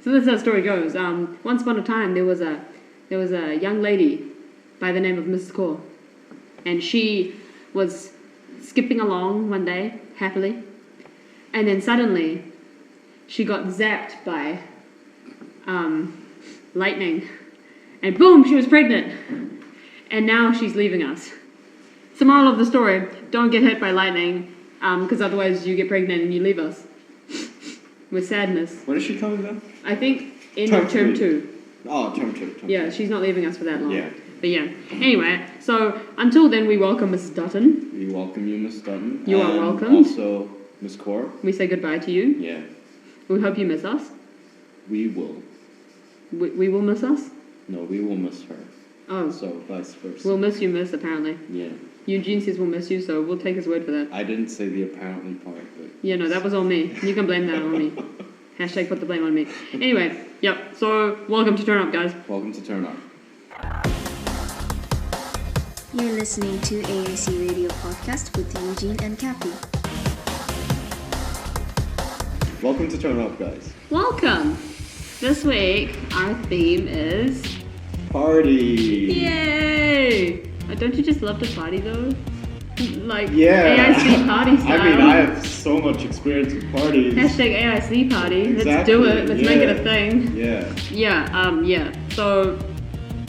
So this is how the story goes. Once upon a time, there was a young lady by the name of Mrs. Core, and she was skipping along one day happily, and then suddenly she got zapped by lightning, and boom, she was pregnant, and now she's leaving us. So moral of the story: don't get hit by lightning, because otherwise you get pregnant and you leave us with sadness. When is she coming back? I think end of term 2. Oh, term 2. Yeah, she's not leaving us for that long. Yeah. But yeah. Anyway, so until then, we welcome Mrs. Dutton. We welcome you, Miss Dutton. You are welcome. Also, Miss Core. We say goodbye to you. Yeah. We hope you miss us. We will. We will miss us? No, we will miss her. Oh. So, vice versa. We'll miss you, miss, apparently. Yeah. Eugene says we'll miss you, so we'll take his word for that. I didn't say the apparently part, but... Yeah, no, that was all me. You can blame that on me. Hashtag put the blame on me. Anyway, yep, so welcome to Turn Up, guys. Welcome to Turn Up. You're listening to AAC Radio Podcast with Eugene and Cappy. Welcome to Turn Up, guys. Welcome. This week, our theme is... Party! Yay! Don't you just love to party, though? Like, yeah. AIC party style. I mean, I have so much experience with parties. Hashtag AIC party. Exactly. Let's do it. Let's make it a thing. Yeah. Yeah. So,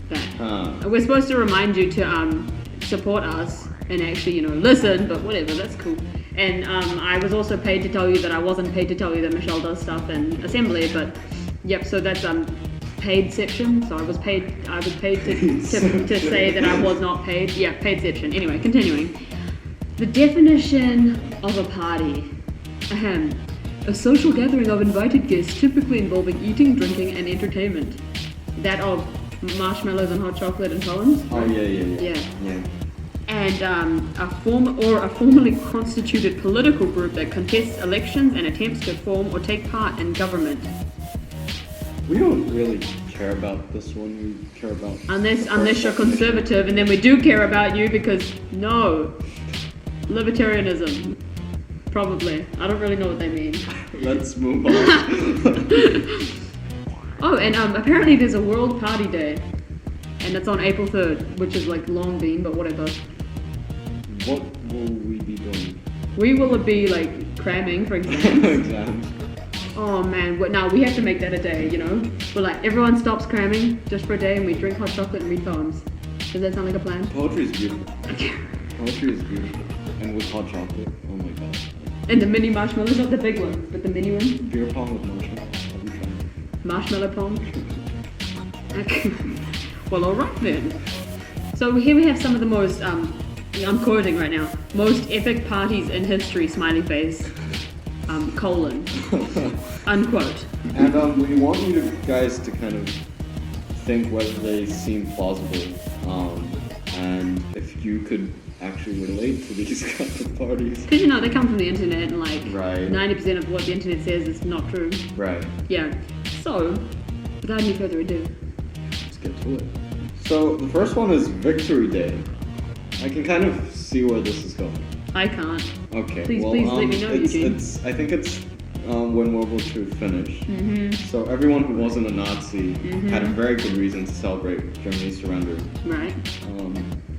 that. We're supposed to remind you to support us and actually, listen, but whatever, that's cool. And I was also paid to tell you that I wasn't paid to tell you that Michelle does stuff in assembly, but yep, so that's paid section. So I was paid to say that I was not paid. Yeah, paid section. Anyway, continuing. The definition of a party. Ahem. A social gathering of invited guests, typically involving eating, drinking, and entertainment. That of marshmallows and hot chocolate and poems. Oh, yeah. And a formally constituted political group that contests elections and attempts to form or take part in government. We don't really care about this one. We care about... Unless you're conservative, and then we do care about you because, no. Libertarianism. Probably. I don't really know what they mean. Let's move on. Oh, and apparently there's a World Party Day. And it's on April 3rd, which is like long been, but whatever. What will we be doing? We will be like cramming for exams. Exams. Oh man, now we have to make that a day, We're like, everyone stops cramming just for a day and we drink hot chocolate and read poems. Does that sound like a plan? Poetry is beautiful. Poetry is beautiful. And with hot chocolate, oh my god. And the mini marshmallows, not the big ones, but the mini ones. Beer pong with marshmallows. Have you tried? Marshmallow pong. Okay. Well, alright then. So here we have some of the most, I'm quoting right now, most epic parties in history, smiley face, colon, unquote. And we want you guys to kind of think whether they seem plausible, and if you could actually relate to these kinds of parties. Because they come from the internet and like right. 90% of what the internet says is not true. Right. Yeah. So, without any further ado, let's get to it. So the first one is Victory Day. I can kind of see where this is going. I can't. Okay. Please let me know, Eugene. I think it's when World War II finished. Mm-hmm. So everyone who wasn't a Nazi had a very good reason to celebrate Germany's surrender. Right.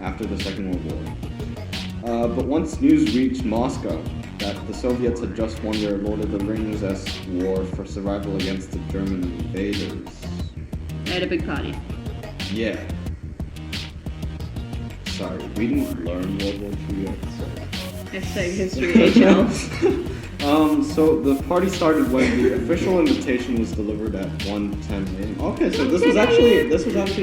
After the Second World War. But once news reached Moscow that the Soviets had just won their Lord of the Rings-esque war for survival against the German invaders. They had a big party. Yeah. Sorry, we didn't learn World War II yet, so... Hashtag history HL. So the party started when the official invitation was delivered at 1:10 a.m. Okay, so this was actually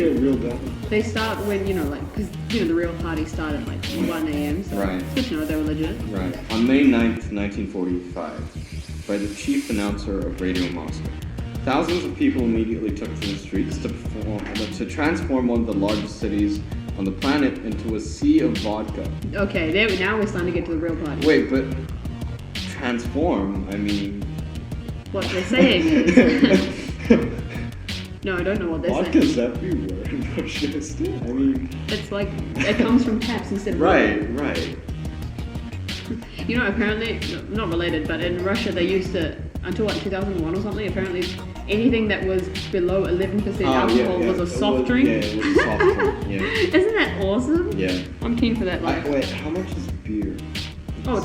a real gathering. They start when, because, the real party started like 1 a.m. So right. It's good to know they were legit. Right. On May 9th, 1945, by the chief announcer of Radio Moscow, thousands of people immediately took to the streets to transform one of the largest cities on the planet into a sea of vodka. Okay, now we're starting to get to the real party. Wait, but transform, I mean... What they're saying is... No, I don't know what they're saying. Vodka's everywhere in Russia still. I mean... It's like, it comes from taps instead of... Right. Apparently, not related, but in Russia they used to, until like 2001 or something, apparently anything that was below 11% alcohol was a soft drink. Yeah, it was a soft drink. Yeah. Isn't that awesome? Yeah. I'm keen for that. Like, Wait, how much is beer? oh,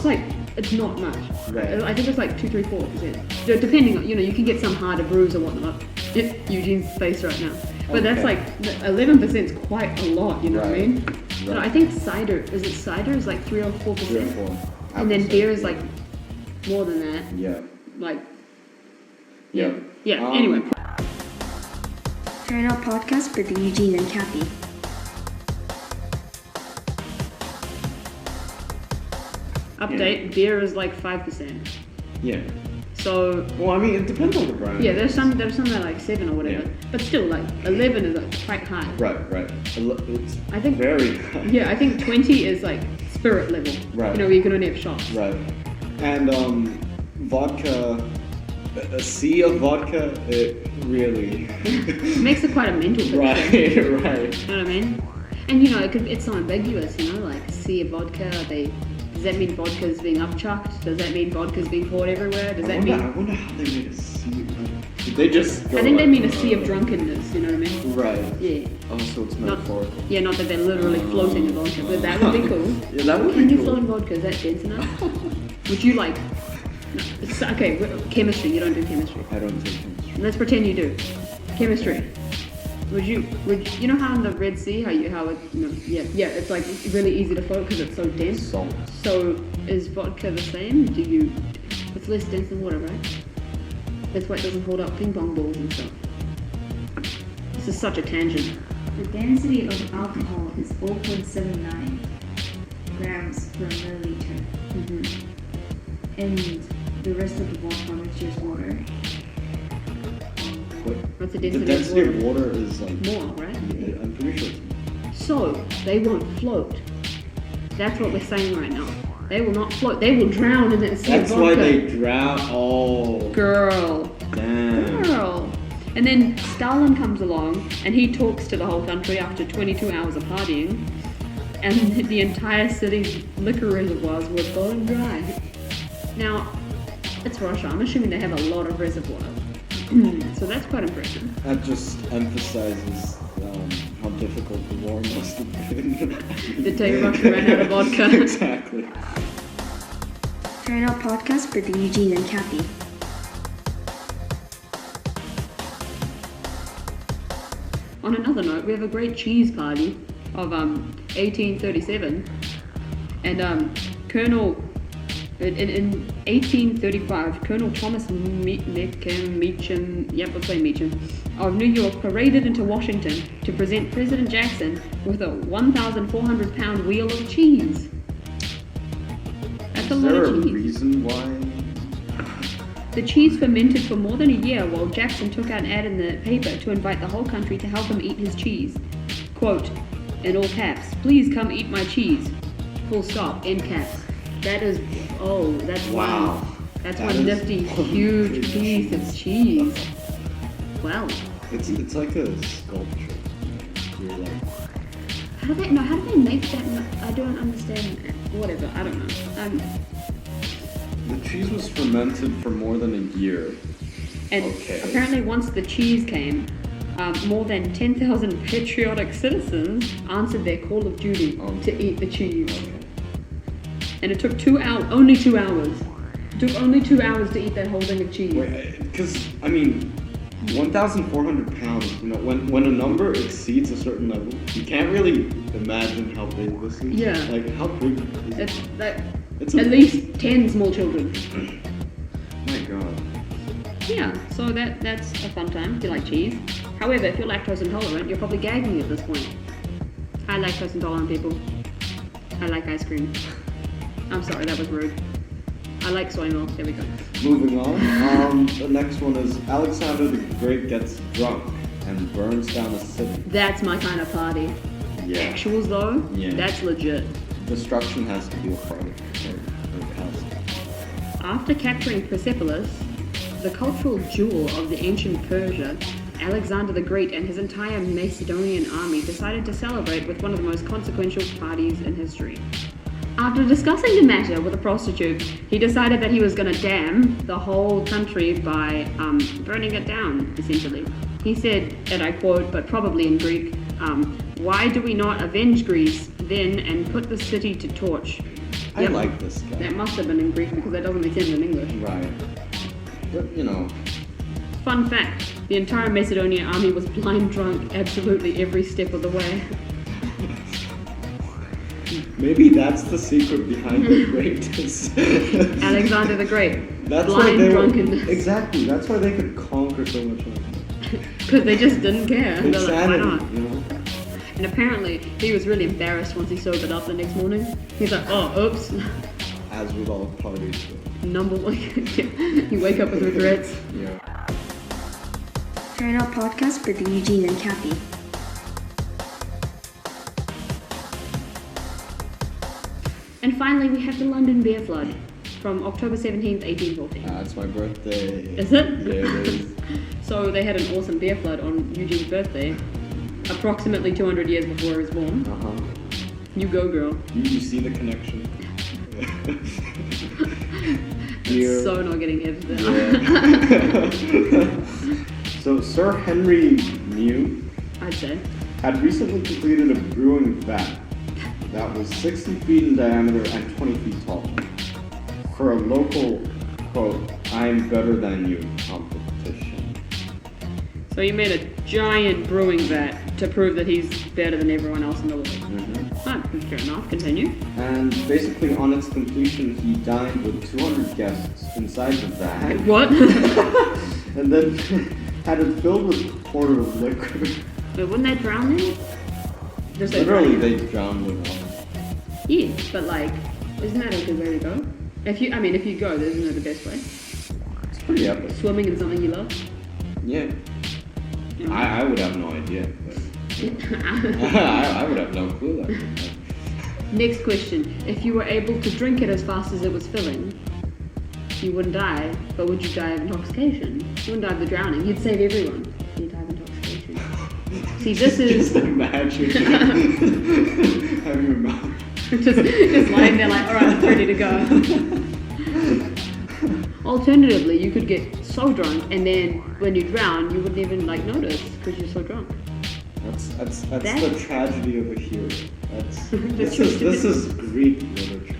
it's not much. Right. I think it's like 2, 3, 4%. Depending on, you can get some harder brews or whatnot. Eugene's face right now. But that's like 11% is quite a lot. You know what I mean? Right. But I think cider is like 3 or 4%. 3 or 4. And then beer is like more than that. Yeah. Like. Yeah. Yeah. Anyway. Trying Out Podcast with Eugene and Kathy. Update, beer is like 5%. Yeah. So. Well, I mean, it depends on the brand. Yeah, there's some that are like 7 or whatever. Yeah. But still, like 11 is like quite high. Right. It's I think very high. Yeah, I think 20 is like spirit level. Right. You can only have shots. Right. And vodka, a sea of vodka, it really makes it quite a mental picture. Right. You know what I mean? And it's so ambiguous. Like sea of vodka. Does that mean vodka's being upchucked? Does that mean vodka's being poured everywhere? Does that mean? I wonder how they made a sea. Did they just go I think they mean a sea of drunkenness. You know what I mean? Right. Yeah. Oh, so it's metaphorical. Not that they're literally floating in vodka, but that would be cool. Yeah, that would Can be you cool. float in vodka? Is that dense enough? Would you like? No, okay, chemistry. You don't do chemistry. I don't take chemistry. Let's pretend you do. Chemistry. Would you know how in the Red Sea it's like really easy to float because it's so dense. Salt. So is vodka the same? It's less dense than water, right? That's why it doesn't hold up ping pong balls and stuff. This is such a tangent. The density of alcohol is 0.79 grams per milliliter. Mm-hmm. And the rest of the vodka mixture is water. What's the The density density of water? of water is like More, right? Yeah, I'm pretty sure it's more. So they won't float. That's what we're saying right now. They will not float. They will drown in that sea of vodka. That's why they drown. Oh. Girl. Damn. Girl. And then Stalin comes along and he talks to the whole country after 22 hours of partying, and the entire city's liquor reservoirs were bone dry. Now, it's Russia. I'm assuming they have a lot of reservoirs. So that's quite impressive. That just emphasizes how difficult the war must have been. The day Russia ran out of vodka. Exactly. Trying Out Podcast with Eugene and Kathy. On another note, we have a great cheese party of 1837, and Colonel. In 1835, Colonel Thomas Meacham, of New York paraded into Washington to present President Jackson with a 1,400-pound wheel of cheese. That's a lot of cheese. Is there a reason why? The cheese fermented for more than a year while Jackson took out an ad in the paper to invite the whole country to help him eat his cheese. Quote, in all caps, please come eat my cheese. Full stop, end caps. That's wow. That's one nifty, huge piece of cheese. Wow. It's like a sculpture. You're like, how do they make that? I don't understand. Whatever, I don't know. the cheese was fermented for more than a year. And apparently once the cheese came, more than 10,000 patriotic citizens answered their call of duty to eat the cheese. And it took 2 hours, only 2 hours. It took only 2 hours to eat that whole thing of cheese. Because, 1,400 pounds, when a number exceeds a certain level, you can't really imagine how big this is. Yeah. Like, how big is it's at least 10 small children. My God. Yeah, so that's a fun time if you like cheese. However, if you're lactose intolerant, you're probably gagging at this point. Hi, lactose intolerant people. I like ice cream. I'm sorry, that was rude. I like soy milk. There we go. Moving on. The next one is Alexander the Great gets drunk and burns down a city. That's my kind of party. Yeah. Actuals though, that's legit. Destruction has to be a part of it. After capturing Persepolis, the cultural jewel of the ancient Persia, Alexander the Great and his entire Macedonian army decided to celebrate with one of the most consequential parties in history. After discussing the matter with a prostitute, he decided that he was going to damn the whole country by burning it down, essentially. He said, and I quote, but probably in Greek, "Why do we not avenge Greece then and put the city to torch?" I like this guy. That must have been in Greek because that doesn't make sense in English. Right. But, you know. Fun fact, the entire Macedonian army was blind drunk absolutely every step of the way. Maybe that's the secret behind the greatness. Alexander the Great. That's blind why drunkenness. Exactly. That's why they could conquer so much. Because they just didn't care. They're like, why Insanity, not? you know? And apparently, he was really embarrassed once he sobered up the next morning. He's like, oh, oops. As with all parties. Number one. You wake up with regrets. Yeah. Trying Out Podcast with Eugene and Kathy. And finally, we have the London Beer Flood from October 17th, 1814. It's my birthday. Is it? Yeah, it is. So they had an awesome beer flood on Eugene's birthday, approximately 200 years before he was born. Uh-huh. You go, girl. You see the connection? It's so not getting edited. Yeah. So Sir Henry New I'd say. had recently completed a brewing vat that was 60 feet in diameter and 20 feet tall for a local, quote, "I'm better than you" competition. So he made a giant brewing vat to prove that he's better than everyone else in the world. Fair enough, continue. And basically on its completion, he dined with 200 guests inside the vat. What? And then had it filled with a quart of liquor. But wouldn't that drown them? Just like Literally, drowning? they drowned them all. Yeah, but like, isn't that a good way to go? If you go, isn't that the best way? It's pretty epic. Swimming in something you love? Yeah. You know? I would have no idea. But I would have no clue. Like that. Next question. If you were able to drink it as fast as it was filling, you wouldn't die, but would you die of intoxication? You wouldn't die of the drowning. You'd save everyone. You'd die of intoxication. See, this is... Just imagine having your mouth. just lying there like, alright, I'm ready to go. Alternatively, you could get so drunk and then when you drown, you wouldn't even like notice because you're so drunk. That's the tragedy of a hero. This is Greek literature.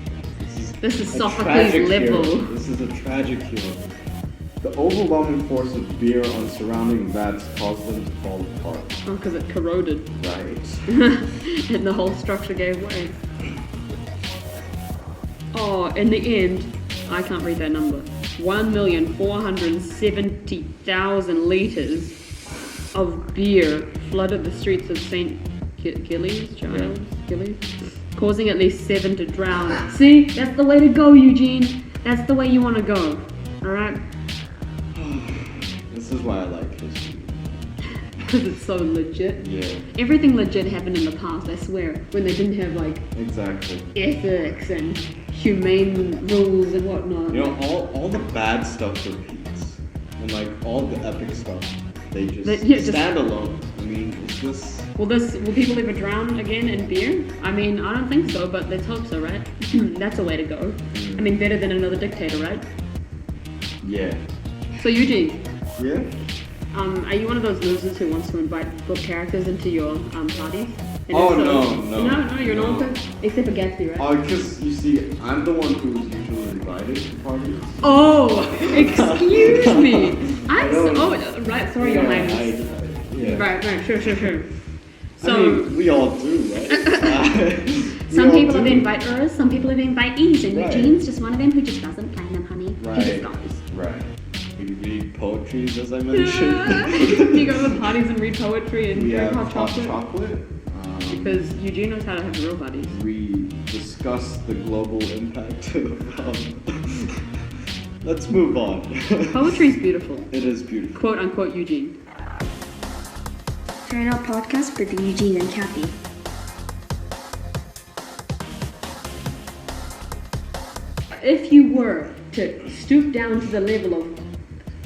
This is a Sophocles tragic level. hero. This is a tragic hero. The overwhelming force of beer on surrounding vats caused them to fall apart. Oh, because it corroded. Right. And the whole structure gave way. Oh, in the end, I can't read that number. 1,470,000 liters of beer flooded the streets of St. Gilles, causing at least 7 to drown. See, that's the way to go, Eugene. That's the way you want to go. All right? This is why I like history. Because it's so legit. Yeah. Everything legit happened in the past, I swear, when they didn't have like Exactly. ethics and humane rules and whatnot. You know, all the bad stuff repeats, and like all the epic stuff, they just stand alone. I mean, it's just. Will people ever drown again in beer? I mean, I don't think so, but let's hope so, right? That's a way to go. I mean, better than another dictator, right? Yeah. So Eugene, Yeah. are you one of those losers who wants to invite book characters into your parties? And Oh, if so- no. No, you're No. not. Except for Gatsby, right? Because you see, I'm the one who's usually invited to parties. Oh, excuse me. Right. Sorry, Your Yeah, Highness. yeah. Right. Sure. So, I mean, we all do, right? some people are the inviters, some people are the invitees, and Right. Eugene's just one of them who just doesn't plan them, honey. He just Right. goes. Right. We read poetries, as I mentioned. You go to the parties and read poetry and We drink have hot chocolate. chocolate. Because Eugene knows how to have real parties. We discuss the global impact of. Let's move on. Poetry's beautiful. It is beautiful. Quote unquote Eugene. Trying Out Podcast with Eugene and Kathy. If you were to stoop down to the level of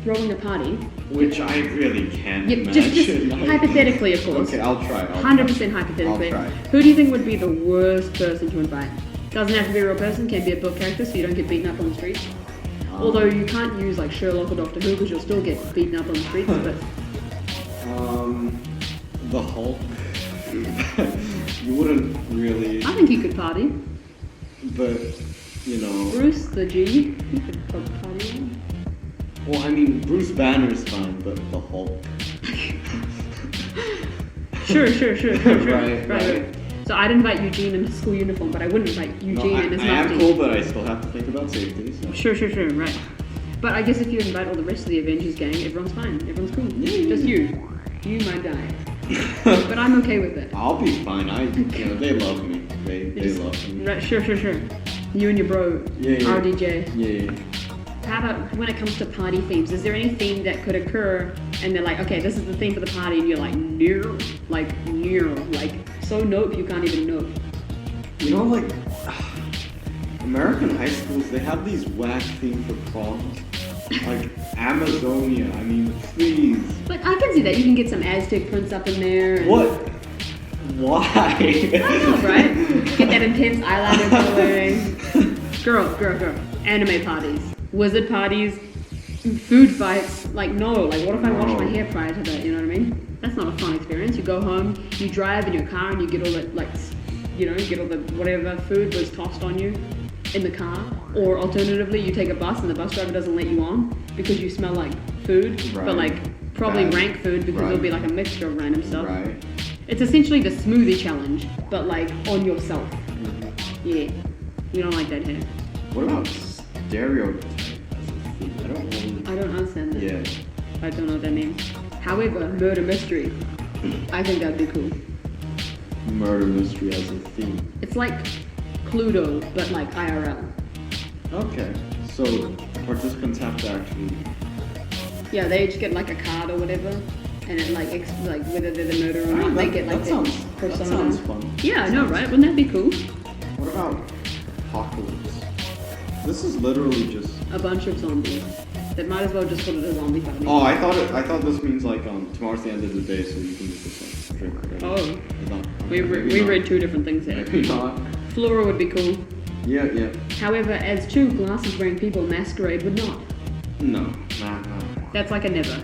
throwing a party, Which I really can't just imagine. hypothetically, of course. Okay, I'll try. 100% hypothetically. I'll try. Who do you think would be the worst person to invite? Doesn't have to be a real person, can be a book character so you don't get beaten up on the streets. Although you can't use like Sherlock or Doctor Who because you'll still get beaten up on the streets, but... The Hulk. You wouldn't really... I think he could party. But, you know... Bruce, the G, he could probably party. Well, I mean, Bruce Banner's fine, but the Hulk... Sure. Right. So I'd invite Eugene in his school uniform, but I wouldn't invite Eugene in his I am mufti. cool, but I still have to think about safety. So. Sure, right. But I guess if you invite all the rest of the Avengers gang, everyone's fine. Everyone's cool. Yeah. Just you. You might die. But I'm okay with it. I'll be fine. They love me. They love me. Right, sure. You and your bro, Yeah. RDJ. Yeah. How about when it comes to party themes? Is there any theme that could occur and they're like, okay, this is the theme for the party, and you're like, no, like, so nope, you can't even nope. You know, like, American high schools, they have these whack themes for proms. Like, Amazonia, I mean, please. But I can see that. You can get some Aztec prints up in there. And What? Why? I don't know, right? Get that intense eyeliner coloring. Girl. Anime parties. Wizard parties. Food fights. Like, no. Like, what if I wash my hair prior to that? You know what I mean? That's not a fun experience. You go home, you drive in your car, and you get all that, like, you get all the whatever food was tossed on you in the car. Or alternatively, you take a bus and the bus driver doesn't let you on because you smell like food. Right. But, like, probably rank food because it'll be like a mixture of random stuff. Right. It's essentially the smoothie challenge, but like on yourself. Mm-hmm. Yeah. You don't like that hair. What about stereotype as a theme? I don't understand that. Yeah. I don't know what that means. However, murder mystery. I think that'd be cool. Murder mystery as a theme. It's like Cluedo, but like IRL. Okay. So participants have to actually. Yeah, they each get like a card or whatever, and it like whether they're the murderer or not, they get like their persona. That sounds fun. Yeah, I know, right? Wouldn't that be cool? What about apocalypse? This is literally just. A bunch of zombies. That might as well just put it a zombie party. Oh, I thought this means like tomorrow's the end of the day, so you can just like drink whatever. Oh. We read two different things here. Maybe not. Flora would be cool. Yeah. However, as two glasses-wearing people, masquerade would not. No. That's like a never.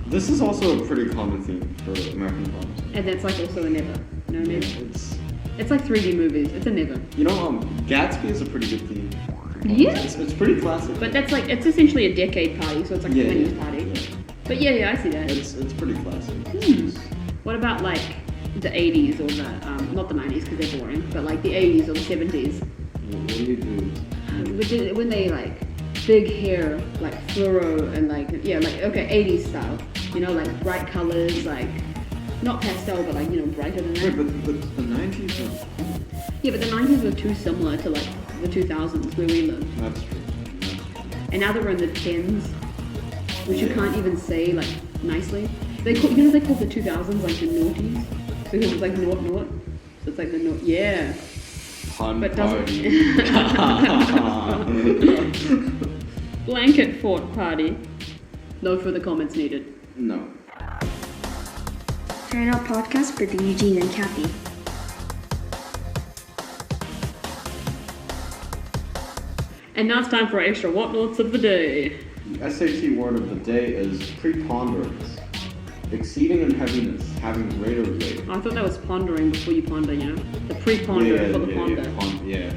This is also a pretty common theme for American films. And that's like also a never. You know what I mean? Yeah, It's like 3D movies. It's a never. You know, Gatsby is a pretty good theme. Yeah. It's pretty classic. But that's like, it's essentially a decade party, so it's like a 20s party. Yeah. But yeah, I see that. It's pretty classic. What about like the 80s or the, not the 90s because they're boring, but like the 80s or the 70s? What do you do? When they like big hair, like fluoro and like, okay, 80s style. You know, like bright colors, like not pastel, but like, brighter than that. Wait, but the 90s were... Yeah, but the 90s were too similar to like the 2000s where we live. That's true. And now that we're in the 10s, which you can't even say like nicely. They call, they call the 2000s like the noughties because it's like naught. So it's like the naught. Yeah. Pun But party. Blanket fort party. No further comments needed. No. Turn Out Podcast with Eugene and Kathy. And now it's time for our extra whatnots of the day. The SAT word of the day is preponderance. Exceeding in heaviness, having greater weight. I thought that was pondering before you ponder, The pre-ponder for the ponder. Yeah.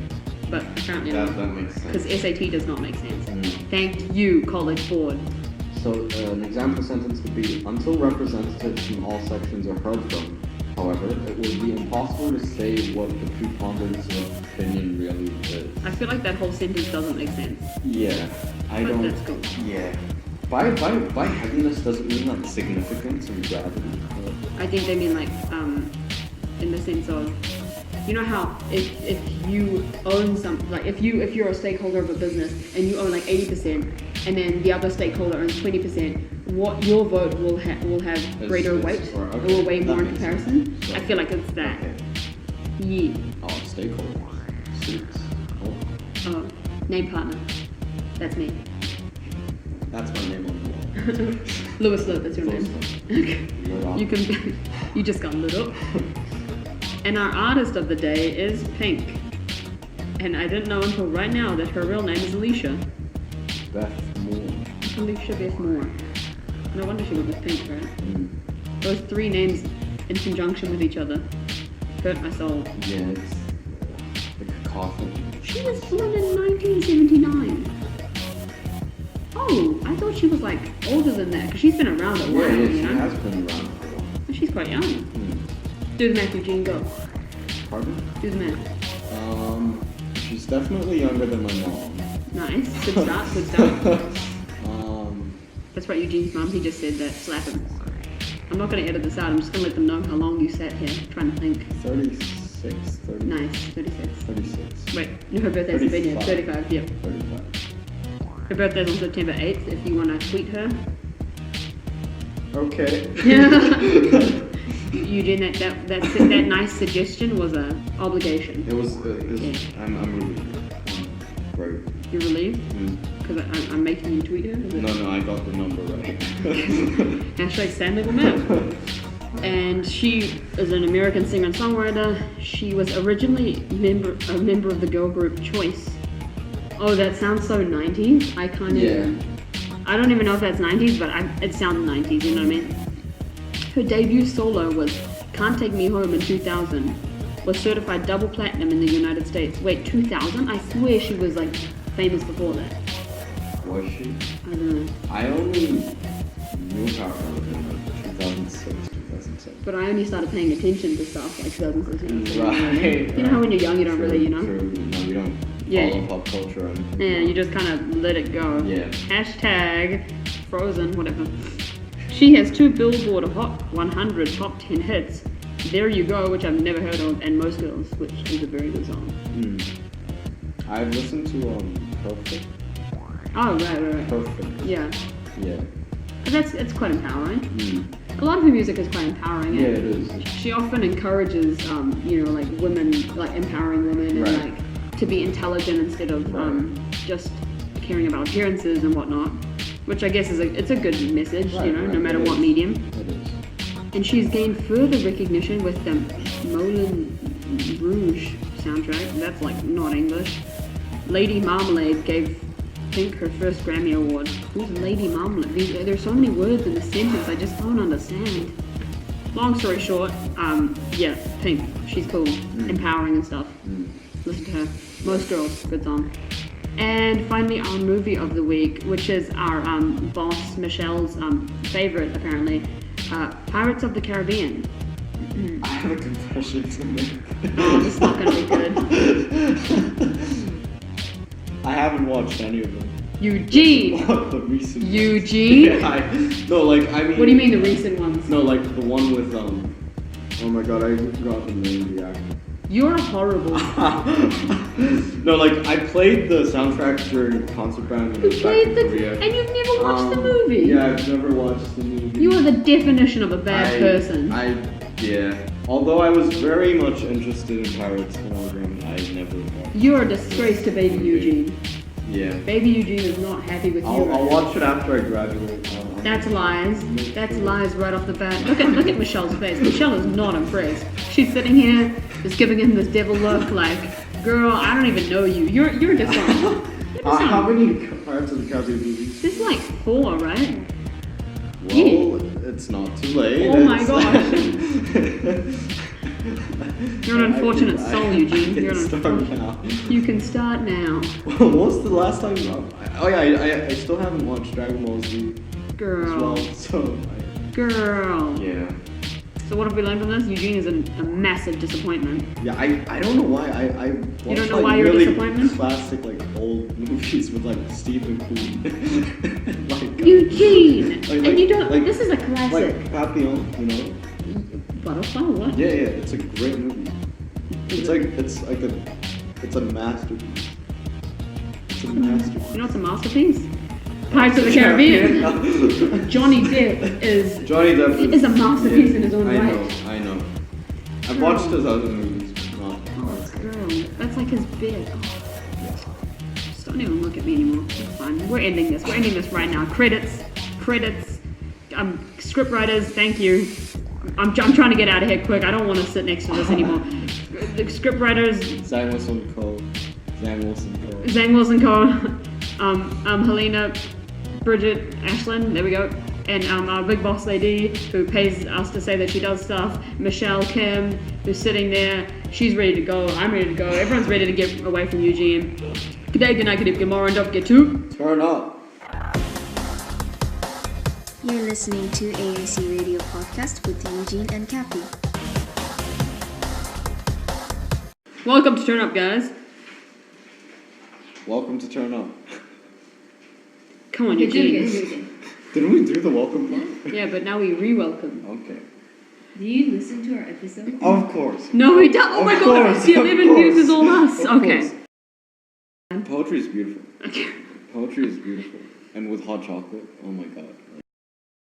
But apparently That not. makes sense. Because SAT does not make sense. Thank you, College Board. So an example sentence would be, until representatives from all sections are heard from, however, it would be impossible to say what the preponderance of opinion really is. I feel like that whole sentence doesn't make sense. Yeah, But that's cool. Yeah. By heaviness doesn't mean like significance and gravity. I think they mean like, in the sense of, you know how if you own if you're a stakeholder of a business and you own like 80% and then the other stakeholder owns 20%, what your vote will have greater weight. It will weigh more in comparison. So, I feel like it's that. Okay. Yeah. Oh, stakeholder. Suits. Oh, name partner. That's me. That's my name on the wall. Lewis Lowe, that's your name. Okay. You just got lit up. And our artist of the day is Pink. And I didn't know until right now that her real name is Alicia. Beth Moore. Alicia Beth Moore. No wonder she went with Pink, right? Mm. Those three names in conjunction with each other hurt my soul. Yeah, it's the cacophony. She was born in 1979. Oh, I thought she was like older than that because she's been around a while, Yeah, you she know? has been around for a while. She's quite young. Mm. Do the math, Eugene, go. Pardon? Do the math. She's definitely younger than my mom. Nice. Good start, good start. um, That's right, Eugene's mum, he just said that. Slap him. I'm not going to edit this out, I'm just going to let them know how long you sat here trying to think. 36, 30, Nice, 36. 36. Wait, no, her birthday's in Virginia. 35, yep. 35. Her birthday's on September 8th, if you want to tweet her. Okay. Eugene, that nice suggestion was a obligation. It was, Yeah. I'm really, right. You're relieved? Mm. Because I'm making you tweet her? Is it? No, I got the number right. Hashtag Stanley Map. And she is an American singer and songwriter. She was originally a member of the girl group Choice. Oh, that sounds so 90s. I can't even. I don't even know if that's 90s, but it sounds 90s, you know what I mean? Her debut solo was Can't Take Me Home in 2000. Was certified double platinum in the United States. Wait, 2000? I swear she was like famous before that. Was she? I don't know. I only knew her in like 2006, 2007. But I only started paying attention to stuff like 2016. Right. You know how when you're young you don't really, you know? True. No, you don't Yeah. follow pop culture. And, Yeah, you just kind of let it go. Yeah. Hashtag Frozen, whatever. She has 2 Billboard Hot 100 top 10 hits. There You Go, which I've never heard of, and Most Girls, which is a very good song. I've listened to Perfect. Oh, right. Perfect. Yeah. Yeah. It's quite empowering. A lot of her music is quite empowering. Yeah, it is. She often encourages, like women, like empowering women, and Right. like to be intelligent instead of just caring about appearances and whatnot. Which I guess it's a good message, Right, you know, right, no matter it what is. medium. It is. And she's gained further recognition with the Moulin Rouge soundtrack. That's like not English. Lady Marmalade gave Pink her first Grammy Award. Who's Lady Marmalade? There's so many words in the sentence, I just don't understand. Long story short, Pink. She's cool, empowering and stuff. Listen to her. Most Girls, good song. And finally, our movie of the week, which is our boss Michelle's favorite, apparently, Pirates of the Caribbean. I have a confession to make. Oh, this is not gonna be good. I haven't watched any of them. Eugene! The recent ones. Eugene? Yeah, I mean. What do you mean the recent ones? No, like the one with oh my god, I forgot the name of the actor. You're horrible. No, like I played the soundtrack during a concert band when I You was back played in the... Korea. And you've never watched the movie? Yeah, I've never watched the movie. You are the definition of a bad person. Yeah. Although I was very much interested in pirates when I was young, I never watched. You're a disgrace to baby Eugene. Yeah. Baby Eugene is not happy with you. I'll watch it after I graduate. That's lies. That's lies right off the bat. Look at Michelle's face. Michelle is not impressed. She's sitting here, just giving him this devil look, like, girl, I don't even know you. You're dishonest. How many Pirates of the Caribbean movies? There's like 4, right? Well, it's not too late. Oh my gosh. You're an unfortunate soul, Eugene. You're an unfortunate. Now. You can start now. What was the last time? I still haven't watched Dragon Ball Z Girl. as well. So. Girl. Yeah. So what have we learned from this? Eugene is a massive disappointment. Yeah, I don't know why I watch, You don't know like, why you're a really disappointment? classic like old movies with like Stephen Queen. like, Eugene! And you don't. like- This is a classic. like Papillon, you know? Butterfly? What? Yeah, it's a great movie. It's a masterpiece. It's a masterpiece. You know what's a masterpiece? Pirates of the Caribbean. Johnny Depp is a masterpiece in his own right. I know. I've watched his other movies, but not. Oh, girl, that's like his bed. Oh. Just don't even look at me anymore. It's fine. We're ending this. We're ending this right now. Credits. Script writers, thank you. I'm trying to get out of here quick. I don't want to sit next to this anymore. The script writers. Zach wants one called Zhang Wilson Co. Zhang Wilson Co. Helena, Bridget, Ashlyn, there we go. And our big boss lady who pays us to say that she does stuff. Michelle Kim, who's sitting there. She's ready to go. I'm ready to go. Everyone's ready to get away from Eugene. Good day, good night, good evening, good morning. Don't forget to turn up. You're listening to AAC Radio Podcast with Eugene and Cappy. Welcome to Turn Up, guys. Welcome to Turn Up. Come on, Do it again, Eugene. do it again. Didn't we do the welcome part? Yeah, but now we re-welcome. Okay. Do you listen to our episode? Of course. No, we don't. Oh my god, the 11 views is all us. Of Okay. course. Poetry is beautiful. Okay. Poetry is beautiful. And with hot chocolate, oh my god.